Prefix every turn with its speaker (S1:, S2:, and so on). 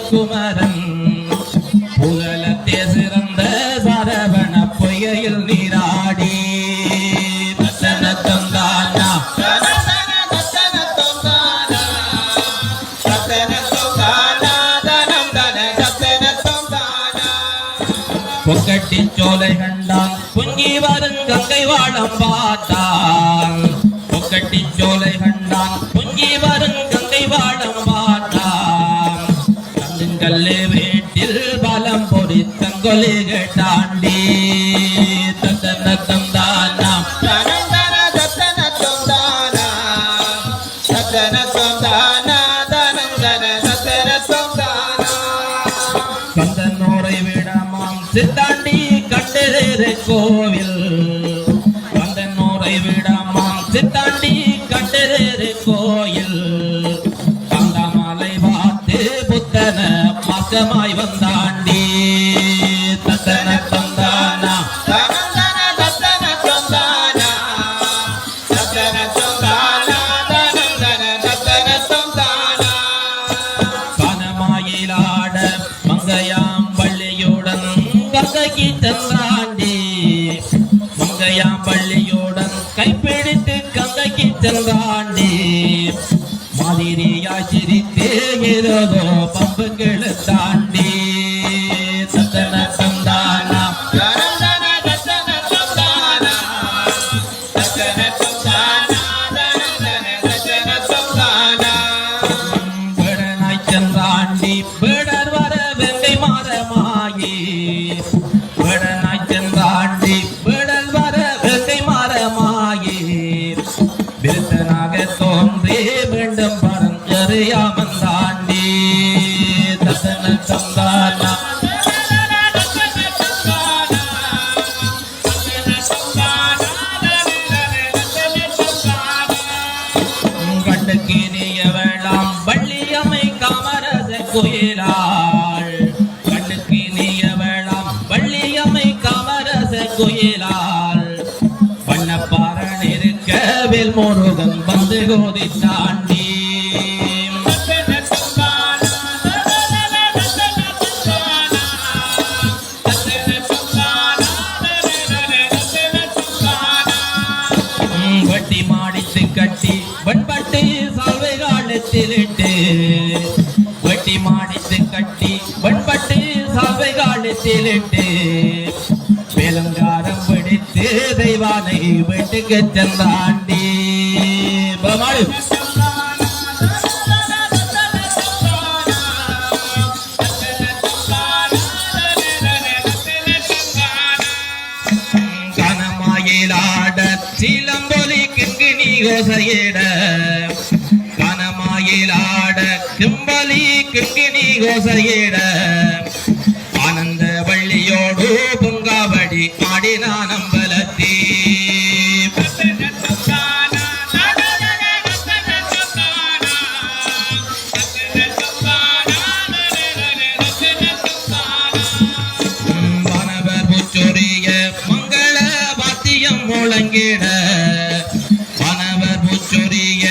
S1: குமரன் புகழத்தே சிறந்த சரவண பொய்கையில் நீராடி தத்தனத்தம் தானா பொக்கட்டி சோலை கண்டான் பொங்கி வரும் கங்கை வாழம் பார்த்தான் பொக்கட்டி சோலை கண்டான் பொங்கி வரும் கங்கை வாழம் பார்த்தான் கல்லே வீட்டில் பலம் பொறித்தங்கொலி கேட்டாண்டி தத்தனத்தம் தானா கந்தனோரை விடமாம் சித்தாண்டி கண்டேரே கோவில் கந்தனோரை விடமாம் சித்தாண்டி கண்டேரே கோயில் கந்தமலை பார்த்து புத்தன மாசமாய் வந்தாண்டி தத்தனத்தம் தானா கனமாயிலாட மங்கையாம் பள்ளியுடன் கங்கைக்கு சென்றாண்டி மங்கையாம் பள்ளியுடன் கைப்பிடித்து கங்கைக்கு சென்றாண்டி மாதிரியா சிரித்து ஏதோ பம்புகளை தாண்டி தத்தனத்தம் தானா சென்றாண்டி பேடர் வர வெங்கை மாறமாயி பேடனாய் சென்றாண்டி பேடல் வர வெங்கை மாறமாயி விருத்தனாக தோன்றி மீண்டும் பரஞ்சறியாமன் தாண்டி தத்தனத்தம் தானா கண்டுக்கினிய வேளாம் வள்ளியம்மை காமரச கோயிலாள் கண்டுக்கினிய வேளாம் வள்ளியம்மை காமரச கோயிலாள் பண்ணப்பாரன் இருக்க வேல் முருகன் வந்து கோதி தாண்டி வட்டி மாடித்து கட்டி வன்பட்டு சால்வை காலத்திலிட்டு வட்டி மாடித்து கட்டி வன்பட்டு சால்வை காலத்திலிட்டு வேலங்காரம் பிடித்து தெய்வானை வீட்டுக்கு சென்றாண்டி பமாடு கனமாயிலாட சீலம்பொலி கிங்கினி கோசையிட கனமாயிலாட கிம்பலி கிங்கினி கோசையிட ஆனந்த வள்ளியோடு பொங்காவடி ஆடினான் அம்பலத்தீ வானவர் பூச்சொரிய மங்கள வாத்தியம் முழங்கிட வானவர் பூச்சொரிய